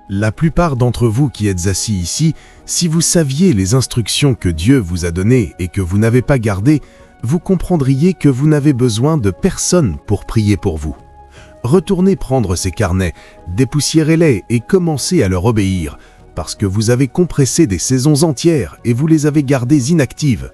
La plupart d'entre vous qui êtes assis ici, si vous saviez les instructions que Dieu vous a données et que vous n'avez pas gardées, vous comprendriez que vous n'avez besoin de personne pour prier pour vous. Retournez prendre ces carnets, dépoussiérez-les et commencez à leur obéir, parce que vous avez compressé des saisons entières et vous les avez gardées inactives.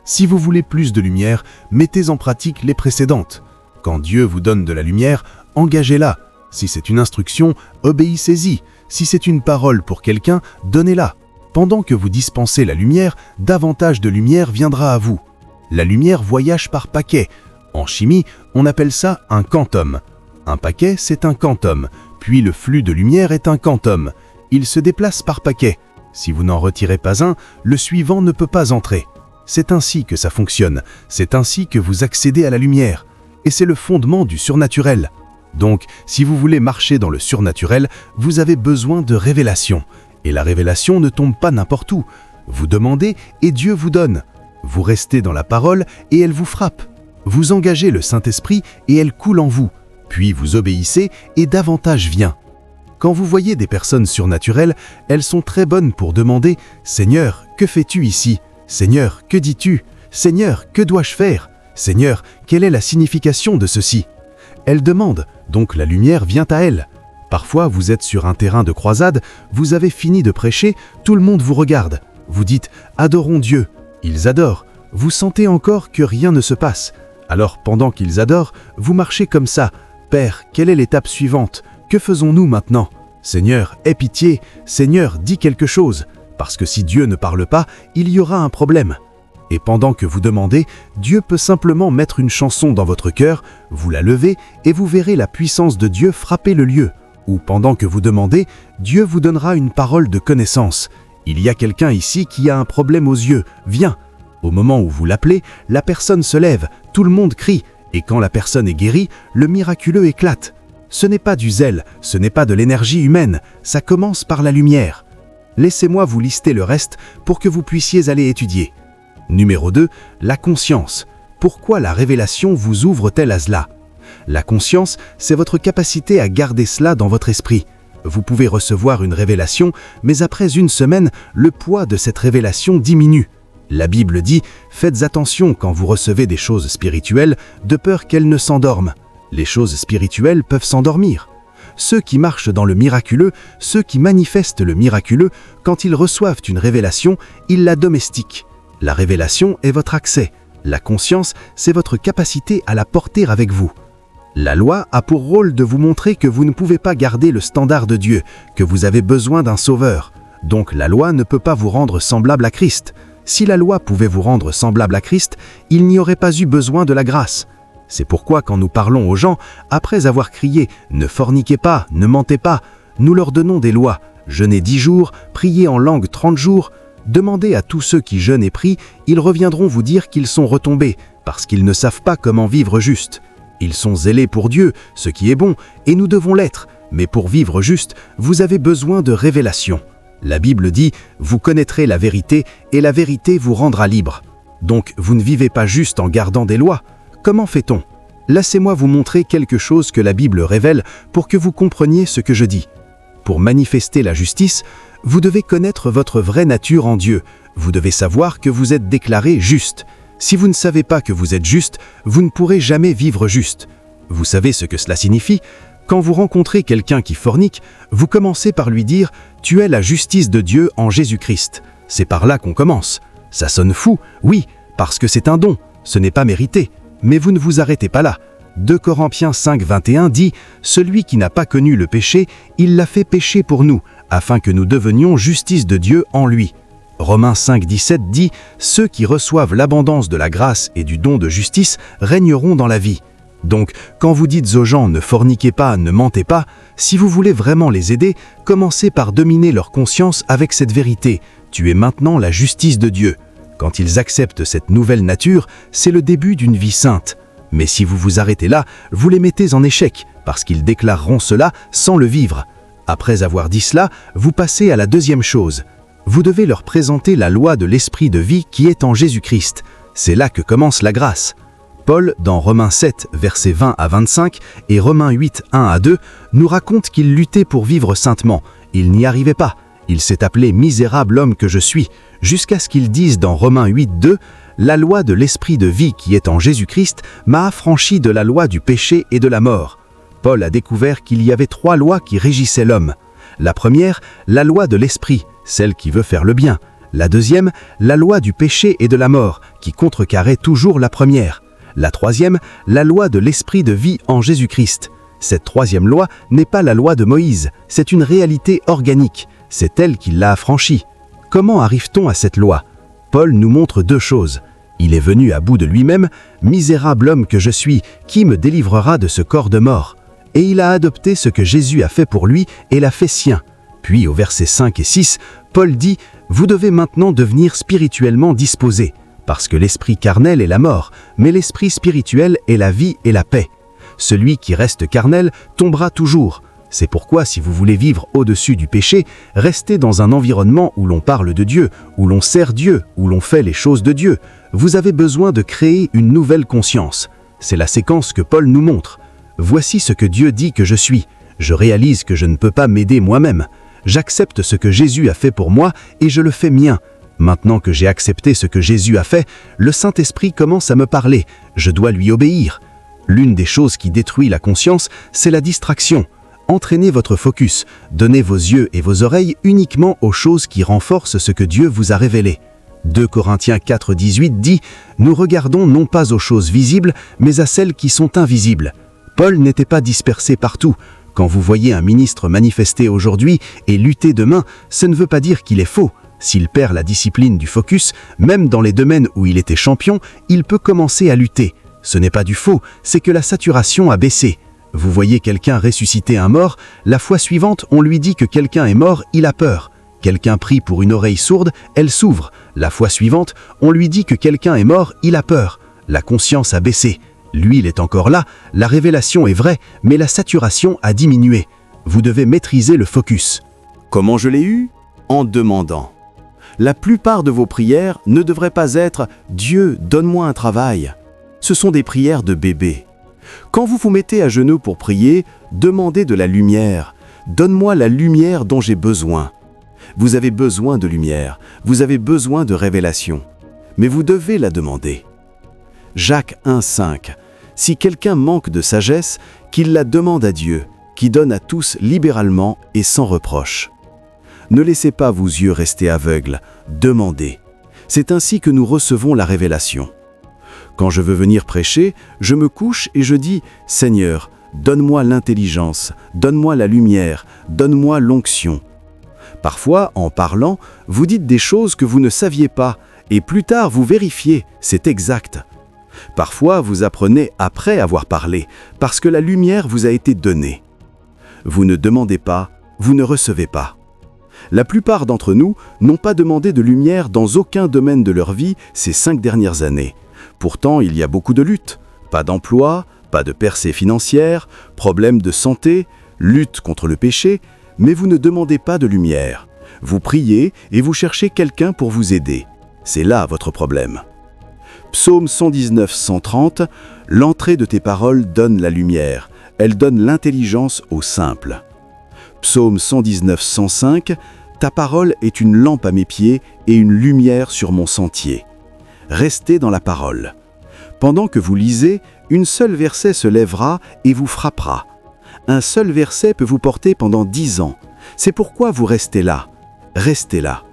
Si vous voulez plus de lumière, mettez en pratique les précédentes. Quand Dieu vous donne de la lumière, engagez-la. Si c'est une instruction, obéissez-y. Si c'est une parole pour quelqu'un, donnez-la. Pendant que vous dispensez la lumière, davantage de lumière viendra à vous. La lumière voyage par paquets. En chimie, on appelle ça un quantum. Un paquet, c'est un quantum, puis le flux de lumière est un quantum. Il se déplace par paquets. Si vous n'en retirez pas un, le suivant ne peut pas entrer. C'est ainsi que ça fonctionne. C'est ainsi que vous accédez à la lumière. Et c'est le fondement du surnaturel. Donc, si vous voulez marcher dans le surnaturel, vous avez besoin de révélation. Et la révélation ne tombe pas n'importe où. Vous demandez et Dieu vous donne. Vous restez dans la parole et elle vous frappe. Vous engagez le Saint-Esprit et elle coule en vous. Puis vous obéissez et davantage vient. Quand vous voyez des personnes surnaturelles, elles sont très bonnes pour demander « Seigneur, que fais-tu ici ? Seigneur, que dis-tu ? Seigneur, que dois-je faire ? Seigneur, quelle est la signification de ceci ?» Elle demande, donc la lumière vient à elle. Parfois, vous êtes sur un terrain de croisade, vous avez fini de prêcher, tout le monde vous regarde. Vous dites « Adorons Dieu ». Ils adorent. Vous sentez encore que rien ne se passe. Alors, pendant qu'ils adorent, vous marchez comme ça. « Père, quelle est l'étape suivante ? Que faisons-nous maintenant ? Seigneur, aie pitié. Seigneur, dis quelque chose. Parce que si Dieu ne parle pas, il y aura un problème. » Et pendant que vous demandez, Dieu peut simplement mettre une chanson dans votre cœur, vous la levez et vous verrez la puissance de Dieu frapper le lieu. Ou pendant que vous demandez, Dieu vous donnera une parole de connaissance. Il y a quelqu'un ici qui a un problème aux yeux, viens. Au moment où vous l'appelez, la personne se lève, tout le monde crie, et quand la personne est guérie, le miraculeux éclate. Ce n'est pas du zèle, ce n'est pas de l'énergie humaine, ça commence par la lumière. Laissez-moi vous lister le reste pour que vous puissiez aller étudier. Numéro 2, la conscience. Pourquoi la révélation vous ouvre-t-elle à cela ? La conscience, c'est votre capacité à garder cela dans votre esprit. Vous pouvez recevoir une révélation, mais après une semaine, le poids de cette révélation diminue. La Bible dit « Faites attention quand vous recevez des choses spirituelles, de peur qu'elles ne s'endorment. » Les choses spirituelles peuvent s'endormir. Ceux qui marchent dans le miraculeux, ceux qui manifestent le miraculeux, quand ils reçoivent une révélation, ils la domestiquent. La révélation est votre accès. La conscience, c'est votre capacité à la porter avec vous. La loi a pour rôle de vous montrer que vous ne pouvez pas garder le standard de Dieu, que vous avez besoin d'un sauveur. Donc la loi ne peut pas vous rendre semblable à Christ. Si la loi pouvait vous rendre semblable à Christ, il n'y aurait pas eu besoin de la grâce. C'est pourquoi quand nous parlons aux gens, après avoir crié « Ne forniquez pas, ne mentez pas », nous leur donnons des lois. Jeûnez 10 jours, priez en langue 30 jours. Demandez à tous ceux qui jeûnent et prient, ils reviendront vous dire qu'ils sont retombés, parce qu'ils ne savent pas comment vivre juste. Ils sont zélés pour Dieu, ce qui est bon, et nous devons l'être. Mais pour vivre juste, vous avez besoin de révélation. La Bible dit « Vous connaîtrez la vérité, et la vérité vous rendra libre ». Donc vous ne vivez pas juste en gardant des lois. Comment fait-on ? Laissez-moi vous montrer quelque chose que la Bible révèle pour que vous compreniez ce que je dis. Pour manifester la justice, vous devez connaître votre vraie nature en Dieu. Vous devez savoir que vous êtes déclaré juste. Si vous ne savez pas que vous êtes juste, vous ne pourrez jamais vivre juste. Vous savez ce que cela signifie ? Quand vous rencontrez quelqu'un qui fornique, vous commencez par lui dire « Tu es la justice de Dieu en Jésus-Christ ». C'est par là qu'on commence. Ça sonne fou, oui, parce que c'est un don, ce n'est pas mérité. Mais vous ne vous arrêtez pas là. 2 Corinthiens 5, 21 dit « Celui qui n'a pas connu le péché, il l'a fait pécher pour nous, afin que nous devenions justice de Dieu en lui. » Romains 5, 17 dit « Ceux qui reçoivent l'abondance de la grâce et du don de justice régneront dans la vie. » Donc, quand vous dites aux gens « Ne forniquez pas, ne mentez pas », si vous voulez vraiment les aider, commencez par dominer leur conscience avec cette vérité « Tu es maintenant la justice de Dieu ». Quand ils acceptent cette nouvelle nature, c'est le début d'une vie sainte. Mais si vous vous arrêtez là, vous les mettez en échec, parce qu'ils déclareront cela sans le vivre. Après avoir dit cela, vous passez à la deuxième chose. Vous devez leur présenter la loi de l'esprit de vie qui est en Jésus-Christ. C'est là que commence la grâce. Paul, dans Romains 7, versets 20 à 25 et Romains 8, 1 à 2, nous raconte qu'il luttait pour vivre saintement. Il n'y arrivait pas. Il s'est appelé « misérable homme que je suis », jusqu'à ce qu'il dise dans Romains 8:2 « La loi de l'esprit de vie qui est en Jésus-Christ m'a affranchi de la loi du péché et de la mort ». Paul a découvert qu'il y avait 3 lois qui régissaient l'homme. La première, la loi de l'esprit, celle qui veut faire le bien. La deuxième, la loi du péché et de la mort, qui contrecarrait toujours la première. La troisième, la loi de l'esprit de vie en Jésus-Christ. Cette troisième loi n'est pas la loi de Moïse, c'est une réalité organique. C'est elle qui l'a affranchie. Comment arrive-t-on à cette loi? Paul nous montre 2 choses. Il est venu à bout de lui-même, « Misérable homme que je suis, qui me délivrera de ce corps de mort ?» Et il a adopté ce que Jésus a fait pour lui et l'a fait sien. Puis au versets 5 et 6, Paul dit « Vous devez maintenant devenir spirituellement disposés, parce que l'esprit carnel est la mort, mais l'esprit spirituel est la vie et la paix. Celui qui reste carnel tombera toujours. C'est pourquoi si vous voulez vivre au-dessus du péché, restez dans un environnement où l'on parle de Dieu, où l'on sert Dieu, où l'on fait les choses de Dieu. Vous avez besoin de créer une nouvelle conscience. C'est la séquence que Paul nous montre. Voici ce que Dieu dit que je suis. Je réalise que je ne peux pas m'aider moi-même. J'accepte ce que Jésus a fait pour moi et je le fais mien. Maintenant que j'ai accepté ce que Jésus a fait, le Saint-Esprit commence à me parler. Je dois lui obéir. L'une des choses qui détruit la conscience, c'est la distraction. Entraînez votre focus. Donnez vos yeux et vos oreilles uniquement aux choses qui renforcent ce que Dieu vous a révélé. 2 Corinthiens 4:18 dit « Nous regardons non pas aux choses visibles, mais à celles qui sont invisibles. » Paul n'était pas dispersé partout. Quand vous voyez un ministre manifester aujourd'hui et lutter demain, ça ne veut pas dire qu'il est faux. S'il perd la discipline du focus, même dans les domaines où il était champion, il peut commencer à lutter. Ce n'est pas du faux, c'est que la saturation a baissé. Vous voyez quelqu'un ressusciter un mort, la fois suivante, on lui dit que quelqu'un est mort, il a peur. Quelqu'un prie pour une oreille sourde, elle s'ouvre. La fois suivante, on lui dit que quelqu'un est mort, il a peur. La conscience a baissé. L'huile est encore là, la révélation est vraie, mais la saturation a diminué. Vous devez maîtriser le focus. Comment je l'ai eu? En demandant. La plupart de vos prières ne devraient pas être « Dieu, donne-moi un travail ». Ce sont des prières de bébé. Quand vous vous mettez à genoux pour prier, demandez de la lumière. Donne-moi la lumière dont j'ai besoin. Vous avez besoin de lumière, vous avez besoin de révélation. Mais vous devez la demander. Jacques 1:5. Si quelqu'un manque de sagesse, qu'il la demande à Dieu, qui donne à tous libéralement et sans reproche. Ne laissez pas vos yeux rester aveugles, demandez. C'est ainsi que nous recevons la révélation. Quand je veux venir prêcher, je me couche et je dis « Seigneur, donne-moi l'intelligence, donne-moi la lumière, donne-moi l'onction ». Parfois, en parlant, vous dites des choses que vous ne saviez pas, et plus tard vous vérifiez, c'est exact. Parfois, vous apprenez après avoir parlé, parce que la lumière vous a été donnée. Vous ne demandez pas, vous ne recevez pas. La plupart d'entre nous n'ont pas demandé de lumière dans aucun domaine de leur vie ces 5 dernières années. Pourtant, il y a beaucoup de luttes. Pas d'emploi, pas de percée financière, problèmes de santé, lutte contre le péché, mais vous ne demandez pas de lumière. Vous priez et vous cherchez quelqu'un pour vous aider. C'est là votre problème. Psaume 119-130, « L'entrée de tes paroles donne la lumière, elle donne l'intelligence aux simples. » Psaume 119-105, « Ta parole est une lampe à mes pieds et une lumière sur mon sentier. » Restez dans la parole. Pendant que vous lisez, une seule verset se lèvera et vous frappera. Un seul verset peut vous porter pendant 10 ans. C'est pourquoi vous restez là. Restez là.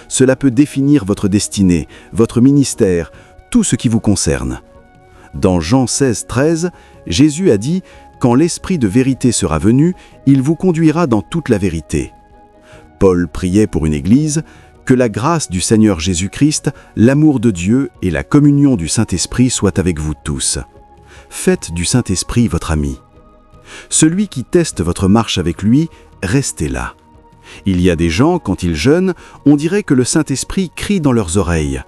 Cela peut définir votre destinée, votre ministère, tout ce qui vous concerne. Dans Jean 16:13, Jésus a dit « Quand l'Esprit de vérité sera venu, il vous conduira dans toute la vérité. » Paul priait pour une église, « Que la grâce du Seigneur Jésus-Christ, l'amour de Dieu et la communion du Saint-Esprit soient avec vous tous. » Faites du Saint-Esprit votre ami. Celui qui teste votre marche avec lui, restez là. Il y a des gens, quand ils jeûnent, on dirait que le Saint-Esprit crie dans leurs oreilles.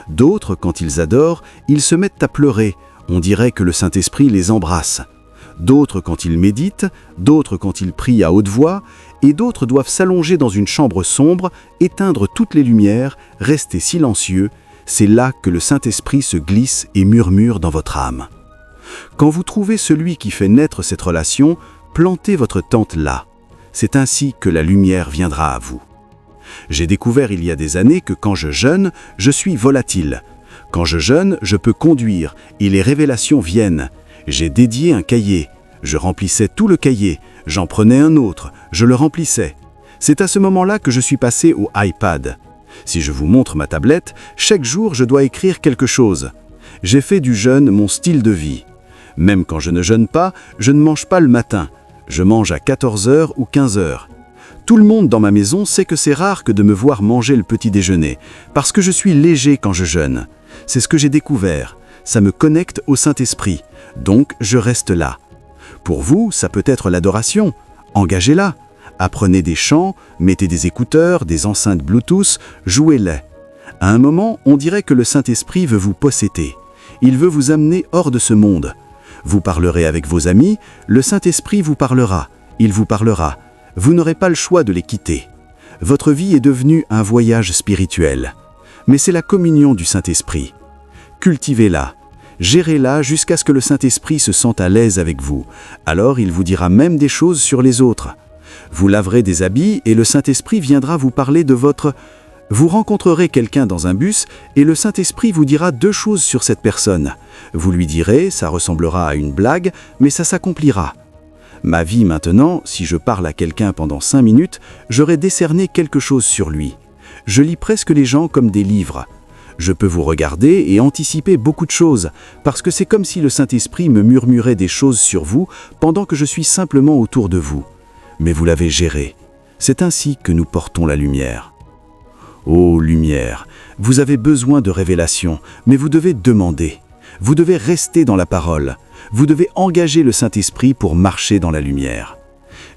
D'autres, quand ils adorent, ils se mettent à pleurer, on dirait que le Saint-Esprit les embrasse. D'autres quand ils méditent, d'autres quand ils prient à haute voix, et d'autres doivent s'allonger dans une chambre sombre, éteindre toutes les lumières, rester silencieux. C'est là que le Saint-Esprit se glisse et murmure dans votre âme. Quand vous trouvez celui qui fait naître cette relation, plantez votre tente là. C'est ainsi que la lumière viendra à vous. J'ai découvert il y a des années que quand je jeûne, je suis volatile. Quand je jeûne, je peux conduire et les révélations viennent. J'ai dédié un cahier. Je remplissais tout le cahier. J'en prenais un autre. Je le remplissais. C'est à ce moment-là que je suis passé au iPad. Si je vous montre ma tablette, chaque jour je dois écrire quelque chose. J'ai fait du jeûne mon style de vie. Même quand je ne jeûne pas, je ne mange pas le matin. Je mange à 14h ou 15h. Tout le monde dans ma maison sait que c'est rare que de me voir manger le petit déjeuner, parce que je suis léger quand je jeûne. C'est ce que j'ai découvert. Ça me connecte au Saint-Esprit. Donc je reste là. Pour vous, ça peut être l'adoration. Engagez-la. Apprenez des chants, mettez des écouteurs, des enceintes Bluetooth, jouez-les. À un moment, on dirait que le Saint-Esprit veut vous posséder. Il veut vous amener hors de ce monde. Vous parlerez avec vos amis, le Saint-Esprit vous parlera, il vous parlera. Vous n'aurez pas le choix de les quitter. Votre vie est devenue un voyage spirituel. Mais c'est la communion du Saint-Esprit. Cultivez-la, gérez-la jusqu'à ce que le Saint-Esprit se sente à l'aise avec vous. Alors il vous dira même des choses sur les autres. Vous laverez des habits et le Saint-Esprit viendra vous parler de votre... Vous rencontrerez quelqu'un dans un bus et le Saint-Esprit vous dira 2 choses sur cette personne. Vous lui direz, ça ressemblera à une blague, mais ça s'accomplira. Ma vie maintenant, si je parle à quelqu'un pendant 5 minutes, j'aurai décerné quelque chose sur lui. Je lis presque les gens comme des livres. Je peux vous regarder et anticiper beaucoup de choses, parce que c'est comme si le Saint-Esprit me murmurait des choses sur vous pendant que je suis simplement autour de vous. Mais vous l'avez géré. C'est ainsi que nous portons la lumière. Ô lumière, vous avez besoin de révélation, mais vous devez demander. Vous devez rester dans la parole. Vous devez engager le Saint-Esprit pour marcher dans la lumière.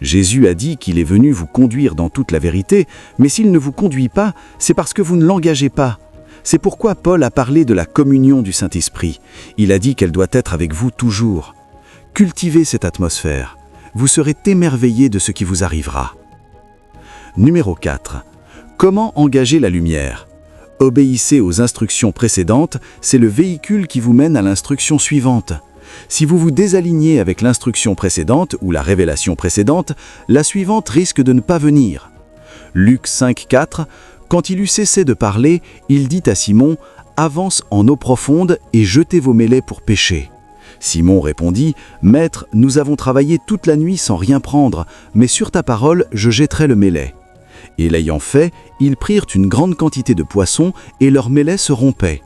Jésus a dit qu'il est venu vous conduire dans toute la vérité, mais s'il ne vous conduit pas, c'est parce que vous ne l'engagez pas. C'est pourquoi Paul a parlé de la communion du Saint-Esprit. Il a dit qu'elle doit être avec vous toujours. Cultivez cette atmosphère. Vous serez émerveillés de ce qui vous arrivera. Numéro 4. Comment engager la lumière ? Obéissez aux instructions précédentes, c'est le véhicule qui vous mène à l'instruction suivante. Si vous vous désalignez avec l'instruction précédente ou la révélation précédente, la suivante risque de ne pas venir. Luc 5,4, quand il eut cessé de parler, il dit à Simon « Avance en eau profonde et jetez vos mêlets pour pêcher. » Simon répondit « Maître, nous avons travaillé toute la nuit sans rien prendre, mais sur ta parole, je jetterai le mêlet. » Et l'ayant fait, ils prirent une grande quantité de poissons et leur mêlet se rompait.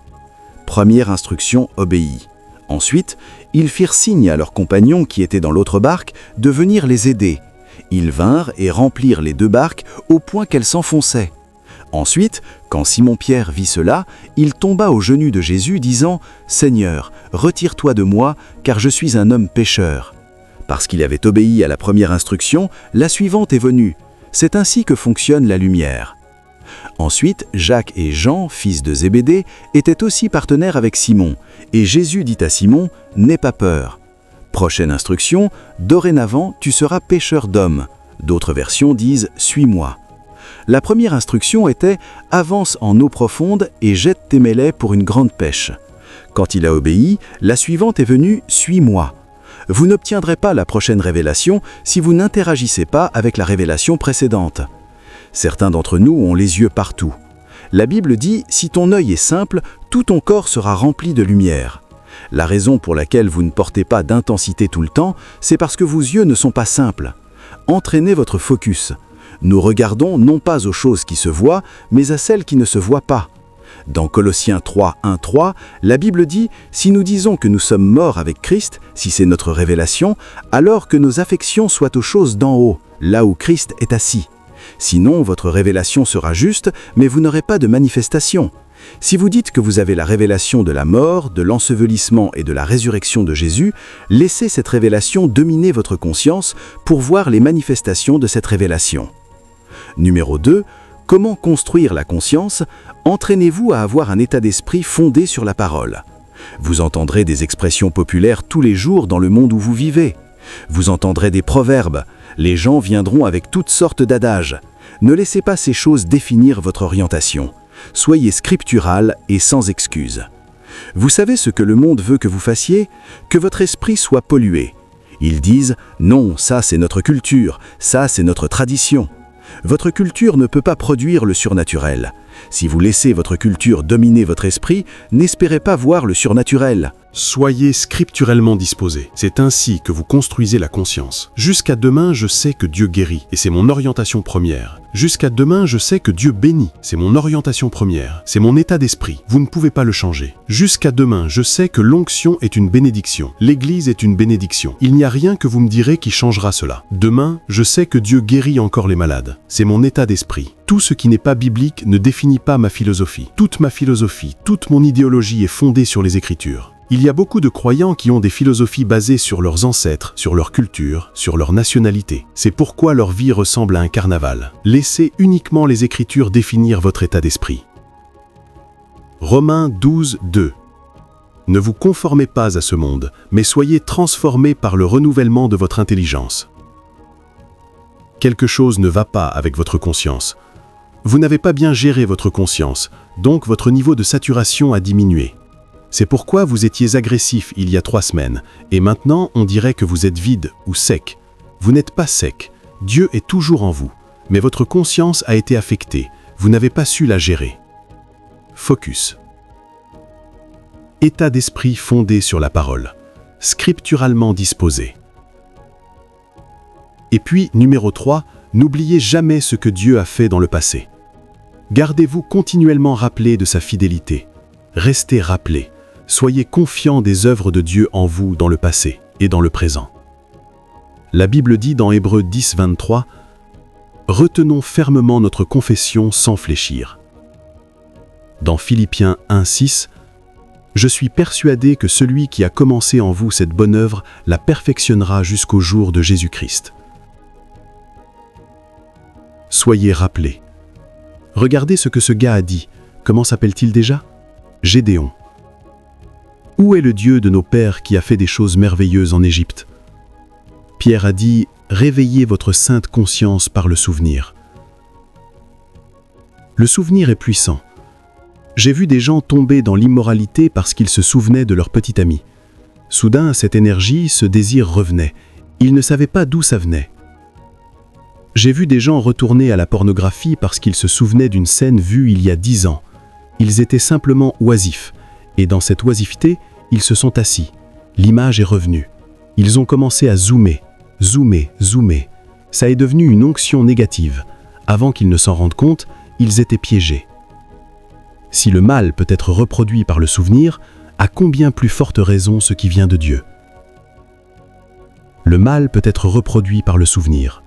Première instruction obéie. Ensuite, ils firent signe à leurs compagnons qui étaient dans l'autre barque de venir les aider. Ils vinrent et remplirent les 2 barques au point qu'elles s'enfonçaient. Ensuite, quand Simon-Pierre vit cela, il tomba aux genoux de Jésus disant « Seigneur, retire-toi de moi, car je suis un homme pécheur. » Parce qu'il avait obéi à la première instruction, la suivante est venue. C'est ainsi que fonctionne la lumière. Ensuite, Jacques et Jean, fils de Zébédée, étaient aussi partenaires avec Simon, et Jésus dit à Simon « N'aie pas peur. » Prochaine instruction, dorénavant, tu seras pêcheur d'hommes. D'autres versions disent « Suis-moi. » La première instruction était « Avance en eau profonde et jette tes mêlets pour une grande pêche. » Quand il a obéi, la suivante est venue « Suis-moi. » Vous n'obtiendrez pas la prochaine révélation si vous n'interagissez pas avec la révélation précédente. Certains d'entre nous ont les yeux partout. La Bible dit « Si ton œil est simple, tout ton corps sera rempli de lumière. » La raison pour laquelle vous ne portez pas d'intensité tout le temps, c'est parce que vos yeux ne sont pas simples. Entraînez votre focus. Nous regardons non pas aux choses qui se voient, mais à celles qui ne se voient pas. Dans Colossiens 3, 1, 3, la Bible dit « Si nous disons que nous sommes morts avec Christ, si c'est notre révélation, alors que nos affections soient aux choses d'en haut, là où Christ est assis. Sinon, votre révélation sera juste, mais vous n'aurez pas de manifestation. Si vous dites que vous avez la révélation de la mort, de l'ensevelissement et de la résurrection de Jésus, laissez cette révélation dominer votre conscience pour voir les manifestations de cette révélation. Numéro 2. Comment construire la conscience ? Entraînez-vous à avoir un état d'esprit fondé sur la parole. Vous entendrez des expressions populaires tous les jours dans le monde où vous vivez. Vous entendrez des proverbes. Les gens viendront avec toutes sortes d'adages. Ne laissez pas ces choses définir votre orientation. Soyez scriptural et sans excuse. Vous savez ce que le monde veut que vous fassiez ? Que votre esprit soit pollué. Ils disent « Non, ça c'est notre culture, ça c'est notre tradition ». Votre culture ne peut pas produire le surnaturel. Si vous laissez votre culture dominer votre esprit, n'espérez pas voir le surnaturel. Soyez scripturellement disposés. C'est ainsi que vous construisez la conscience. Jusqu'à demain, je sais que Dieu guérit, et c'est mon orientation première. Jusqu'à demain, je sais que Dieu bénit, c'est mon orientation première. C'est mon état d'esprit. Vous ne pouvez pas le changer. Jusqu'à demain, je sais que l'onction est une bénédiction. L'Église est une bénédiction. Il n'y a rien que vous me direz qui changera cela. Demain, je sais que Dieu guérit encore les malades. C'est mon état d'esprit. Tout ce qui n'est pas biblique ne définit pas ma philosophie. Toute ma philosophie, toute mon idéologie est fondée sur les Écritures. Il y a beaucoup de croyants qui ont des philosophies basées sur leurs ancêtres, sur leur culture, sur leur nationalité. C'est pourquoi leur vie ressemble à un carnaval. Laissez uniquement les Écritures définir votre état d'esprit. Romains 12, 2. Ne vous conformez pas à ce monde, mais soyez transformés par le renouvellement de votre intelligence. Quelque chose ne va pas avec votre conscience. Vous n'avez pas bien géré votre conscience, donc votre niveau de saturation a diminué. C'est pourquoi vous étiez agressif il y a 3 semaines, et maintenant on dirait que vous êtes vide ou sec. Vous n'êtes pas sec, Dieu est toujours en vous, mais votre conscience a été affectée, vous n'avez pas su la gérer. Focus. État d'esprit fondé sur la parole, scripturalement disposé. Et puis, numéro 3, n'oubliez jamais ce que Dieu a fait dans le passé. Gardez-vous continuellement rappelé de sa fidélité. Restez rappelé. Soyez confiants des œuvres de Dieu en vous dans le passé et dans le présent. La Bible dit dans Hébreux 10, 23, « Retenons fermement notre confession sans fléchir. » Dans Philippiens 1, 6, « Je suis persuadé que celui qui a commencé en vous cette bonne œuvre la perfectionnera jusqu'au jour de Jésus-Christ. » Soyez rappelés. Regardez ce que ce gars a dit. Comment s'appelle-t-il déjà? Gédéon. Où est le Dieu de nos pères qui a fait des choses merveilleuses en Égypte? Pierre a dit « Réveillez votre sainte conscience par le souvenir ». Le souvenir est puissant. J'ai vu des gens tomber dans l'immoralité parce qu'ils se souvenaient de leur petit ami. Soudain, cette énergie, ce désir revenait. Ils ne savaient pas d'où ça venait. J'ai vu des gens retourner à la pornographie parce qu'ils se souvenaient d'une scène vue il y a 10 ans. Ils étaient simplement oisifs. Et dans cette oisiveté, ils se sont assis. L'image est revenue. Ils ont commencé à zoomer, zoomer, zoomer. Ça est devenu une onction négative. Avant qu'ils ne s'en rendent compte, ils étaient piégés. Si le mal peut être reproduit par le souvenir, à combien plus forte raison ce qui vient de Dieu? Le mal peut être reproduit par le souvenir.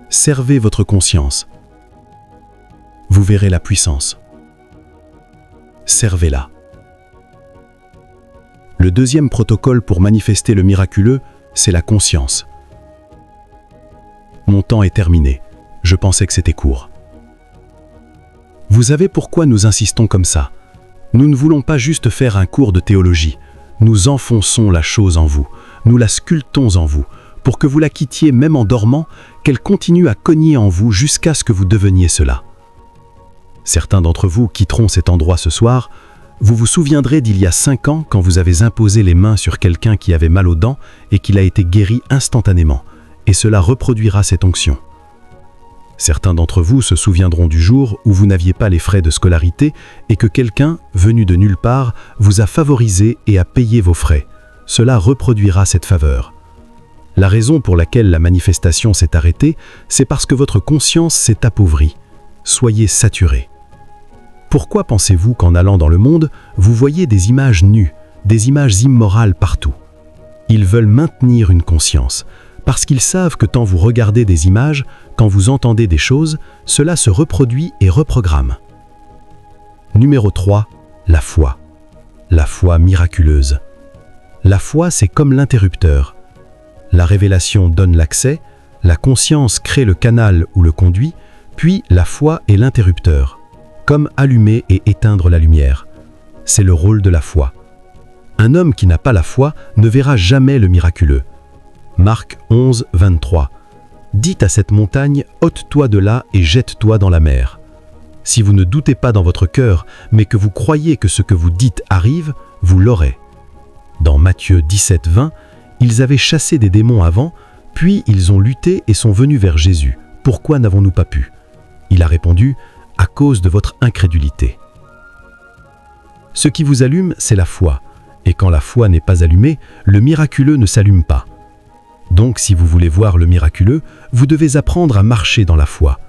Servez votre conscience. Vous verrez la puissance. Servez-la. Le deuxième protocole pour manifester le miraculeux, c'est la conscience. Mon temps est terminé. Je pensais que c'était court. Vous savez pourquoi nous insistons comme ça? Nous ne voulons pas juste faire un cours de théologie. Nous enfonçons la chose en vous. Nous la sculptons en vous, pour que vous la quittiez même en dormant, qu'elle continue à cogner en vous jusqu'à ce que vous deveniez cela. Certains d'entre vous quitteront cet endroit ce soir. Vous vous souviendrez d'il y a 5 ans quand vous avez imposé les mains sur quelqu'un qui avait mal aux dents et qu'il a été guéri instantanément, et cela reproduira cette onction. Certains d'entre vous se souviendront du jour où vous n'aviez pas les frais de scolarité et que quelqu'un, venu de nulle part, vous a favorisé et a payé vos frais. Cela reproduira cette faveur. La raison pour laquelle la manifestation s'est arrêtée, c'est parce que votre conscience s'est appauvrie. Soyez saturés. Pourquoi pensez-vous qu'en allant dans le monde, vous voyez des images nues, des images immorales partout? Ils veulent maintenir une conscience, parce qu'ils savent que quand vous regardez des images, quand vous entendez des choses, cela se reproduit et reprogramme. Numéro 3, la foi. La foi miraculeuse. La foi, c'est comme l'interrupteur. La révélation donne l'accès, la conscience crée le canal ou le conduit, puis la foi est l'interrupteur, comme allumer et éteindre la lumière. C'est le rôle de la foi. Un homme qui n'a pas la foi ne verra jamais le miraculeux. Marc 11, 23. Dites à cette montagne, ôte-toi de là et jette-toi dans la mer. Si vous ne doutez pas dans votre cœur, mais que vous croyez que ce que vous dites arrive, vous l'aurez. Dans Matthieu 17, 20, Ils avaient chassé des démons avant, puis ils ont lutté et sont venus vers Jésus. Pourquoi n'avons-nous pas pu ? Il a répondu, à cause de votre incrédulité. Ce qui vous allume, c'est la foi. Et quand la foi n'est pas allumée, le miraculeux ne s'allume pas. Donc si vous voulez voir le miraculeux, vous devez apprendre à marcher dans la foi.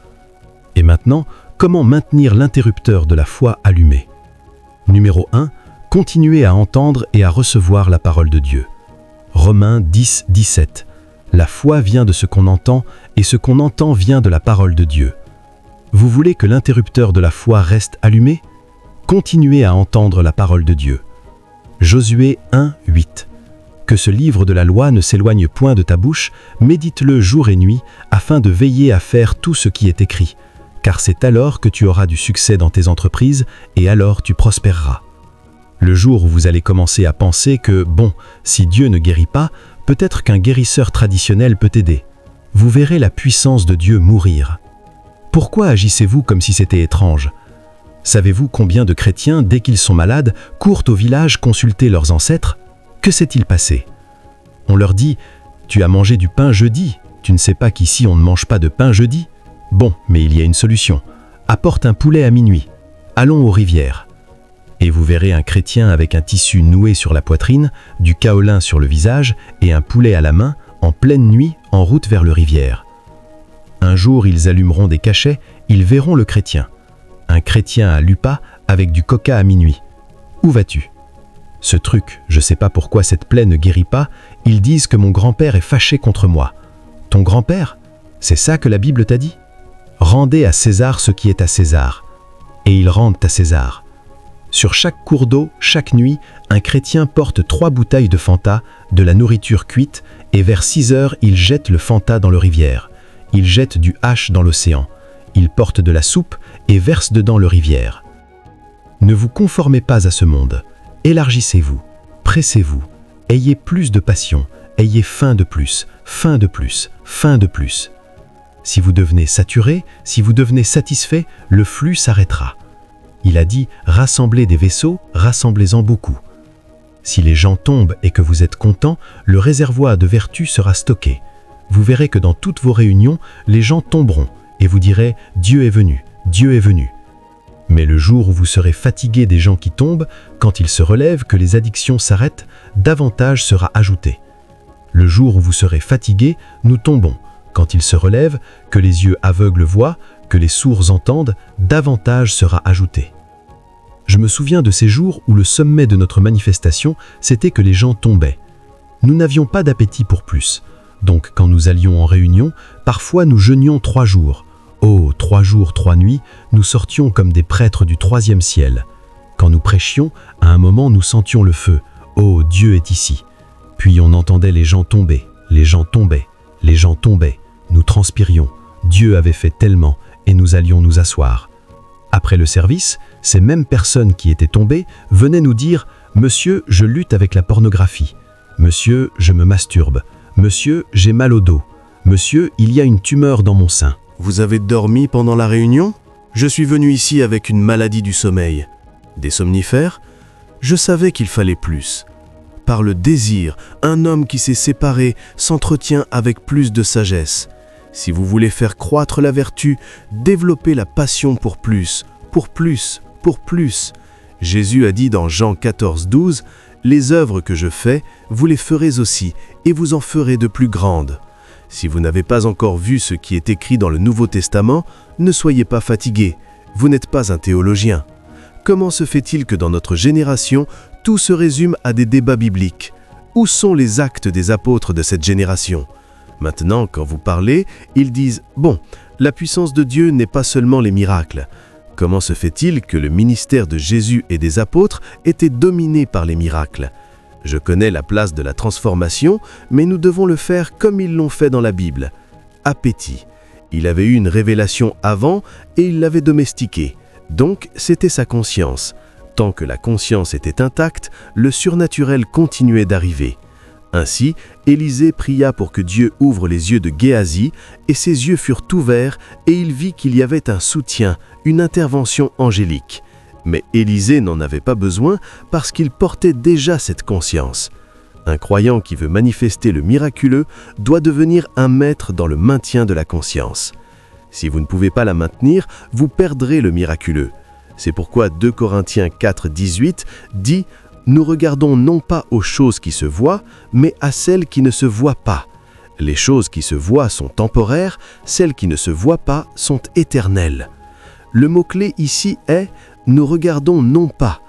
Et maintenant, comment maintenir l'interrupteur de la foi allumé ? Numéro 1, continuez à entendre et à recevoir la parole de Dieu. Romains 10, 17. La foi vient de ce qu'on entend, et ce qu'on entend vient de la parole de Dieu. Vous voulez que l'interrupteur de la foi reste allumé ? Continuez à entendre la parole de Dieu. Josué 1, 8. Que ce livre de la loi ne s'éloigne point de ta bouche, médite-le jour et nuit, afin de veiller à faire tout ce qui est écrit. Car c'est alors que tu auras du succès dans tes entreprises, et alors tu prospéreras. Le jour où vous allez commencer à penser que, bon, si Dieu ne guérit pas, peut-être qu'un guérisseur traditionnel peut aider. Vous verrez la puissance de Dieu mourir. Pourquoi agissez-vous comme si c'était étrange ? Savez-vous combien de chrétiens, dès qu'ils sont malades, courent au village consulter leurs ancêtres ? Que s'est-il passé ? On leur dit « Tu as mangé du pain jeudi, tu ne sais pas qu'ici on ne mange pas de pain jeudi ? Bon, mais il y a une solution. Apporte un poulet à minuit. Allons aux rivières. » Et vous verrez un chrétien avec un tissu noué sur la poitrine, du kaolin sur le visage et un poulet à la main, en pleine nuit, en route vers le rivière. Un jour, ils allumeront des cachets, ils verront le chrétien. Un chrétien à l'UPA avec du coca à minuit. Où vas-tu ? Ce truc, je sais pas pourquoi cette plaie ne guérit pas, ils disent que mon grand-père est fâché contre moi. Ton grand-père ? C'est ça que la Bible t'a dit ? Rendez à César ce qui est à César. Et ils rendent à César. Sur chaque cours d'eau, chaque nuit, un chrétien porte 3 bouteilles de Fanta, de la nourriture cuite, et vers 6 heures, il jette le Fanta dans le rivière. Il jette du H dans l'océan. Il porte de la soupe et verse dedans le rivière. Ne vous conformez pas à ce monde. Élargissez-vous, pressez-vous, ayez plus de passion, ayez faim de plus, faim de plus, faim de plus. Si vous devenez saturé, si vous devenez satisfait, le flux s'arrêtera. Il a dit « Rassemblez des vaisseaux, rassemblez-en beaucoup ». Si les gens tombent et que vous êtes content, le réservoir de vertu sera stocké. Vous verrez que dans toutes vos réunions, les gens tomberont et vous direz « Dieu est venu, Dieu est venu ». Mais le jour où vous serez fatigué des gens qui tombent, quand ils se relèvent, que les addictions s'arrêtent, davantage sera ajouté. Le jour où vous serez fatigué, nous tombons. Quand ils se relèvent, que les yeux aveugles voient, que les sourds entendent, davantage sera ajouté. Je me souviens de ces jours où le sommet de notre manifestation, c'était que les gens tombaient. Nous n'avions pas d'appétit pour plus. Donc quand nous allions en réunion, parfois nous jeûnions 3 jours. Oh, 3 jours, 3 nuits, nous sortions comme des prêtres du 3e ciel. Quand nous prêchions, à un moment nous sentions le feu. Oh, Dieu est ici. Puis on entendait les gens tomber, les gens tombaient, les gens tombaient. Nous transpirions. Dieu avait fait tellement, et nous allions nous asseoir. Après le service, ces mêmes personnes qui étaient tombées venaient nous dire « Monsieur, je lutte avec la pornographie. Monsieur, je me masturbe. Monsieur, j'ai mal au dos. Monsieur, il y a une tumeur dans mon sein. » Vous avez dormi pendant la réunion ? Je suis venu ici avec une maladie du sommeil. Des somnifères ? Je savais qu'il fallait plus. Par le désir, un homme qui s'est séparé s'entretient avec plus de sagesse. Si vous voulez faire croître la vertu, développez la passion pour plus, pour plus, pour plus. Jésus a dit dans Jean 14, 12, « Les œuvres que je fais, vous les ferez aussi, et vous en ferez de plus grandes. » Si vous n'avez pas encore vu ce qui est écrit dans le Nouveau Testament, ne soyez pas fatigués, vous n'êtes pas un théologien. Comment se fait-il que dans notre génération, tout se résume à des débats bibliques ? Où sont les actes des apôtres de cette génération ? Maintenant, quand vous parlez, ils disent « Bon, la puissance de Dieu n'est pas seulement les miracles. » Comment se fait-il que le ministère de Jésus et des apôtres était dominé par les miracles ? Je connais la place de la transformation, mais nous devons le faire comme ils l'ont fait dans la Bible. Appétit. Il avait eu une révélation avant et il l'avait domestiquée. Donc, c'était sa conscience. Tant que la conscience était intacte, le surnaturel continuait d'arriver. Ainsi, Élisée pria pour que Dieu ouvre les yeux de Géasi, et ses yeux furent ouverts, et il vit qu'il y avait un soutien, une intervention angélique. Mais Élisée n'en avait pas besoin parce qu'il portait déjà cette conscience. Un croyant qui veut manifester le miraculeux doit devenir un maître dans le maintien de la conscience. Si vous ne pouvez pas la maintenir, vous perdrez le miraculeux. C'est pourquoi 2 Corinthiens 4, 18 dit « Nous regardons non pas aux choses qui se voient, mais à celles qui ne se voient pas. Les choses qui se voient sont temporaires, celles qui ne se voient pas sont éternelles. » Le mot-clé ici est « Nous regardons non pas ».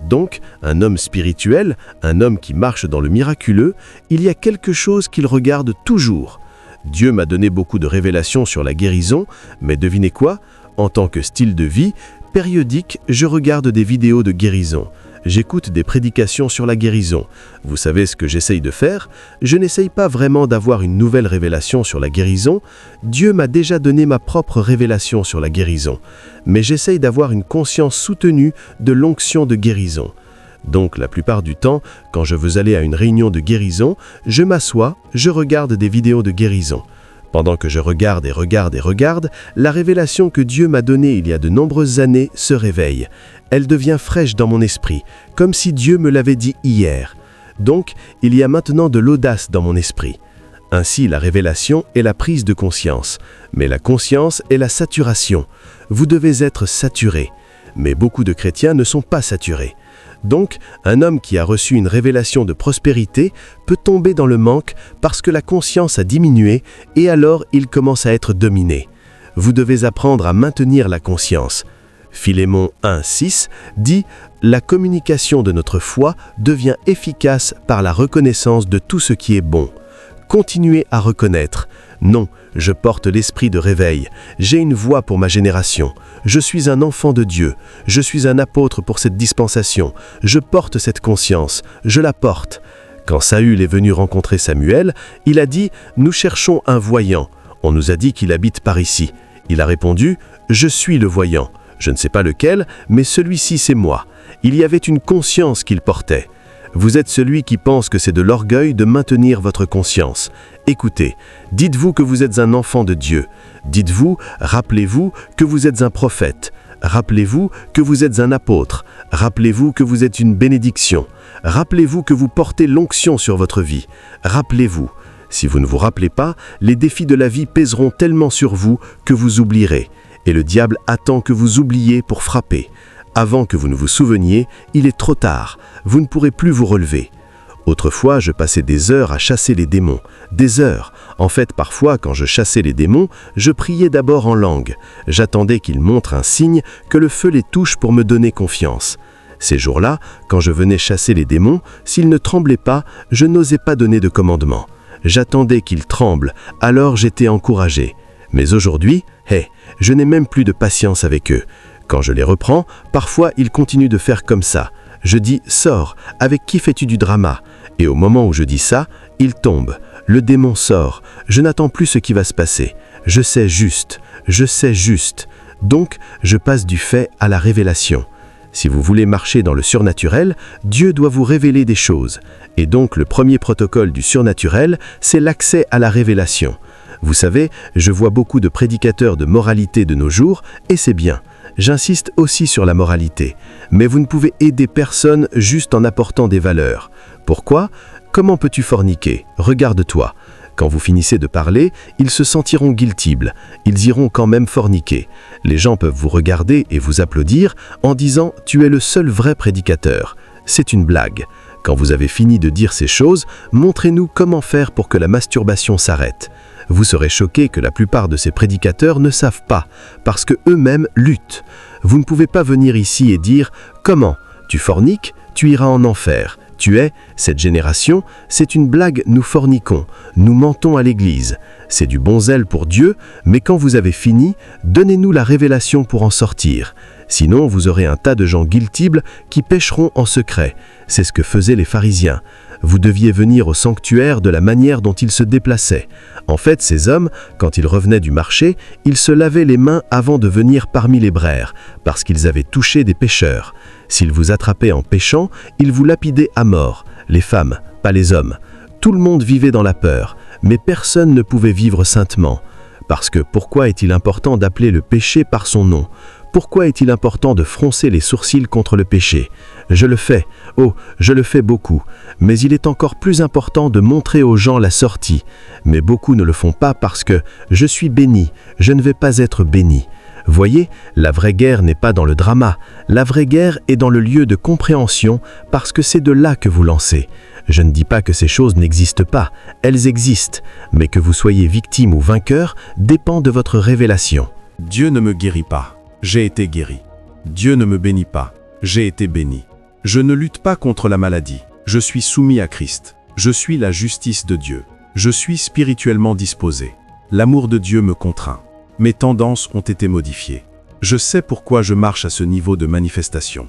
Donc, un homme spirituel, un homme qui marche dans le miraculeux, il y a quelque chose qu'il regarde toujours. Dieu m'a donné beaucoup de révélations sur la guérison, mais devinez quoi? En tant que style de vie, périodique, je regarde des vidéos de guérison. J'écoute des prédications sur la guérison. Vous savez ce que j'essaye de faire? Je n'essaye pas vraiment d'avoir une nouvelle révélation sur la guérison. Dieu m'a déjà donné ma propre révélation sur la guérison. Mais j'essaye d'avoir une conscience soutenue de l'onction de guérison. Donc la plupart du temps, quand je veux aller à une réunion de guérison, je m'assois, je regarde des vidéos de guérison. Pendant que je regarde et regarde, la révélation que Dieu m'a donnée il y a de nombreuses années se réveille. Elle devient fraîche dans mon esprit, comme si Dieu me l'avait dit hier. Donc, il y a maintenant de l'audace dans mon esprit. Ainsi, la révélation est la prise de conscience, mais la conscience est la saturation. Vous devez être saturé, mais beaucoup de chrétiens ne sont pas saturés. Donc, un homme qui a reçu une révélation de prospérité peut tomber dans le manque parce que la conscience a diminué et alors il commence à être dominé. Vous devez apprendre à maintenir la conscience. Philémon 1,6 dit « La communication de notre foi devient efficace par la reconnaissance de tout ce qui est bon. Continuez à reconnaître. Non, je porte l'esprit de réveil. J'ai une voix pour ma génération. Je suis un enfant de Dieu. Je suis un apôtre pour cette dispensation. Je porte cette conscience. Je la porte. » Quand Saül est venu rencontrer Samuel, il a dit « Nous cherchons un voyant. On nous a dit qu'il habite par ici. » Il a répondu « Je suis le voyant. Je ne sais pas lequel, mais celui-ci c'est moi. » Il y avait une conscience qu'il portait. Vous êtes celui qui pense que c'est de l'orgueil de maintenir votre conscience. Écoutez, dites-vous que vous êtes un enfant de Dieu. Dites-vous, rappelez-vous que vous êtes un prophète. Rappelez-vous que vous êtes un apôtre. Rappelez-vous que vous êtes une bénédiction. Rappelez-vous que vous portez l'onction sur votre vie. Rappelez-vous. Si vous ne vous rappelez pas, les défis de la vie pèseront tellement sur vous que vous oublierez. Et le diable attend que vous oubliez pour frapper. Avant que vous ne vous souveniez, il est trop tard. Vous ne pourrez plus vous relever. Autrefois, je passais des heures à chasser les démons. Des heures. En fait, parfois, quand je chassais les démons, je priais d'abord en langue. J'attendais qu'ils montrent un signe, que le feu les touche pour me donner confiance. Ces jours-là, quand je venais chasser les démons, s'ils ne tremblaient pas, je n'osais pas donner de commandement. J'attendais qu'ils tremblent, alors j'étais encouragé. Mais aujourd'hui, je n'ai même plus de patience avec eux. Quand je les reprends, parfois ils continuent de faire comme ça. Je dis « Sors, avec qui fais-tu du drama ?» Et au moment où je dis ça, ils tombent. Le démon sort. Je n'attends plus ce qui va se passer. Je sais juste. Donc, je passe du fait à la révélation. Si vous voulez marcher dans le surnaturel, Dieu doit vous révéler des choses. Et donc, le premier protocole du surnaturel, c'est l'accès à la révélation. Vous savez, je vois beaucoup de prédicateurs de moralité de nos jours, et c'est bien. J'insiste aussi sur la moralité. Mais vous ne pouvez aider personne juste en apportant des valeurs. Pourquoi? Comment peux-tu forniquer? Regarde-toi. Quand vous finissez de parler, ils se sentiront guiltibles. Ils iront quand même forniquer. Les gens peuvent vous regarder et vous applaudir en disant « Tu es le seul vrai prédicateur ». C'est une blague. Quand vous avez fini de dire ces choses, montrez-nous comment faire pour que la masturbation s'arrête. Vous serez choqués que la plupart de ces prédicateurs ne savent pas, parce que eux-mêmes luttent. Vous ne pouvez pas venir ici et dire « Comment? Tu forniques? Tu iras en enfer. » Tu es, cette génération, c'est une blague, nous forniquons, nous mentons à l'église. C'est du bon zèle pour Dieu, mais quand vous avez fini, donnez-nous la révélation pour en sortir. Sinon, vous aurez un tas de gens guiltibles qui pécheront en secret. C'est ce que faisaient les pharisiens. Vous deviez venir au sanctuaire de la manière dont ils se déplaçaient. En fait, ces hommes, quand ils revenaient du marché, ils se lavaient les mains avant de venir parmi les brères, parce qu'ils avaient touché des pécheurs. S'ils vous attrapaient en péchant, ils vous lapidaient à mort. Les femmes, pas les hommes. Tout le monde vivait dans la peur, mais personne ne pouvait vivre saintement. Parce que pourquoi est-il important d'appeler le péché par son nom ? Pourquoi est-il important de froncer les sourcils contre le péché? Je le fais, oh, je le fais beaucoup, mais il est encore plus important de montrer aux gens la sortie. Mais beaucoup ne le font pas parce que je suis béni, je ne vais pas être béni. Voyez, la vraie guerre n'est pas dans le drama, la vraie guerre est dans le lieu de compréhension parce que c'est de là que vous lancez. Je ne dis pas que ces choses n'existent pas, elles existent, mais que vous soyez victime ou vainqueur dépend de votre révélation. Dieu ne me guérit pas, j'ai été guéri. Dieu ne me bénit pas, j'ai été béni. Je ne lutte pas contre la maladie, je suis soumis à Christ. Je suis la justice de Dieu. Je suis spirituellement disposé. L'amour de Dieu me contraint. Mes tendances ont été modifiées. Je sais pourquoi je marche à ce niveau de manifestation.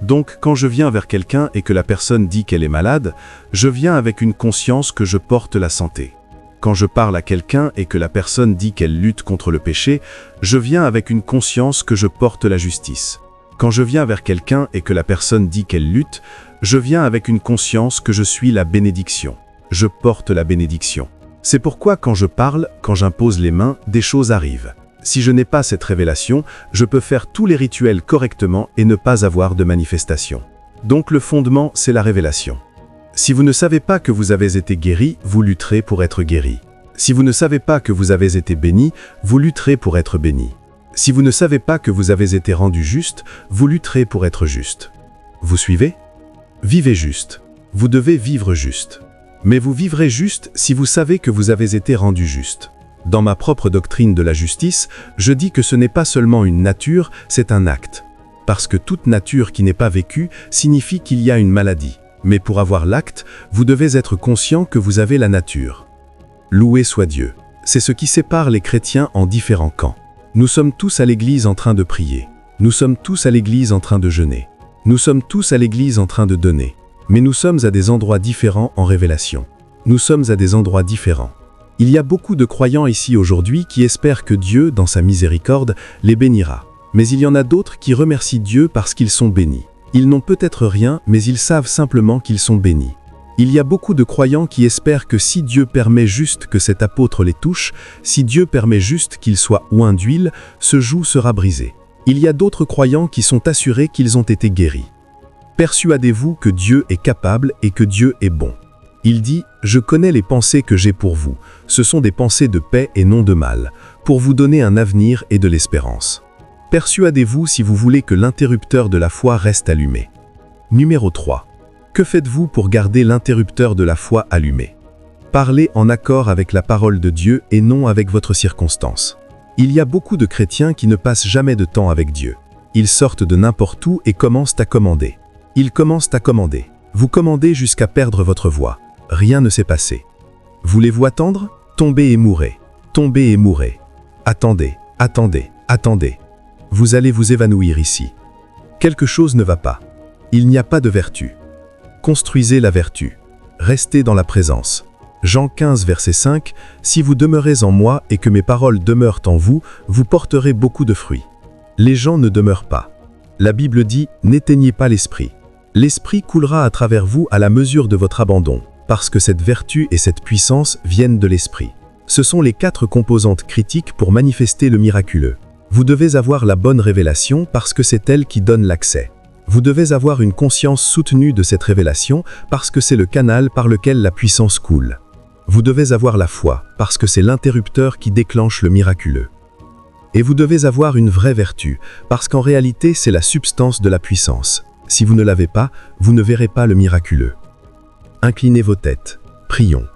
Donc, quand je viens vers quelqu'un et que la personne dit qu'elle est malade, je viens avec une conscience que je porte la santé. Quand je parle à quelqu'un et que la personne dit qu'elle lutte contre le péché, je viens avec une conscience que je porte la justice. Quand je viens vers quelqu'un et que la personne dit qu'elle lutte, je viens avec une conscience que je suis la bénédiction. Je porte la bénédiction. C'est pourquoi quand je parle, quand j'impose les mains, des choses arrivent. Si je n'ai pas cette révélation, je peux faire tous les rituels correctement et ne pas avoir de manifestation. Donc le fondement, c'est la révélation. Si vous ne savez pas que vous avez été guéri, vous lutterez pour être guéri. Si vous ne savez pas que vous avez été béni, vous lutterez pour être béni. Si vous ne savez pas que vous avez été rendu juste, vous lutterez pour être juste. Vous suivez ? Vivez juste. Vous devez vivre juste. Mais vous vivrez juste si vous savez que vous avez été rendu juste. Dans ma propre doctrine de la justice, je dis que ce n'est pas seulement une nature, c'est un acte. Parce que toute nature qui n'est pas vécue signifie qu'il y a une maladie. Mais pour avoir l'acte, vous devez être conscient que vous avez la nature. Loué soit Dieu. C'est ce qui sépare les chrétiens en différents camps. Nous sommes tous à l'église en train de prier. Nous sommes tous à l'église en train de jeûner. Nous sommes tous à l'église en train de donner. Mais nous sommes à des endroits différents en révélation. Nous sommes à des endroits différents. Il y a beaucoup de croyants ici aujourd'hui qui espèrent que Dieu, dans sa miséricorde, les bénira. Mais il y en a d'autres qui remercient Dieu parce qu'ils sont bénis. Ils n'ont peut-être rien, mais ils savent simplement qu'ils sont bénis. Il y a beaucoup de croyants qui espèrent que si Dieu permet juste que cet apôtre les touche, si Dieu permet juste qu'il soit oint d'huile, ce joug sera brisé. Il y a d'autres croyants qui sont assurés qu'ils ont été guéris. Persuadez-vous que Dieu est capable et que Dieu est bon. Il dit « Je connais les pensées que j'ai pour vous. Ce sont des pensées de paix et non de mal, pour vous donner un avenir et de l'espérance. » Persuadez-vous si vous voulez que l'interrupteur de la foi reste allumé. Numéro 3. Que faites-vous pour garder l'interrupteur de la foi allumé? Parlez en accord avec la parole de Dieu et non avec votre circonstance. Il y a beaucoup de chrétiens qui ne passent jamais de temps avec Dieu. Ils sortent de n'importe où et commencent à commander. Ils commencent à commander. Vous commandez jusqu'à perdre votre voix. Rien ne s'est passé. Voulez-vous attendre? Tombez et mourrez. Tombez et mourrez. Attendez, attendez, attendez. Vous allez vous évanouir ici. Quelque chose ne va pas. Il n'y a pas de vertu. Construisez la vertu. Restez dans la présence. Jean 15, verset 5, « Si vous demeurez en moi et que mes paroles demeurent en vous, vous porterez beaucoup de fruits. » Les gens ne demeurent pas. La Bible dit « N'éteignez pas l'esprit ». L'esprit coulera à travers vous à la mesure de votre abandon, parce que cette vertu et cette puissance viennent de l'esprit. Ce sont les 4 composantes critiques pour manifester le miraculeux. Vous devez avoir la bonne révélation parce que c'est elle qui donne l'accès. Vous devez avoir une conscience soutenue de cette révélation parce que c'est le canal par lequel la puissance coule. Vous devez avoir la foi parce que c'est l'interrupteur qui déclenche le miraculeux. Et vous devez avoir une vraie vertu parce qu'en réalité c'est la substance de la puissance. Si vous ne l'avez pas, vous ne verrez pas le miraculeux. Inclinez vos têtes. Prions.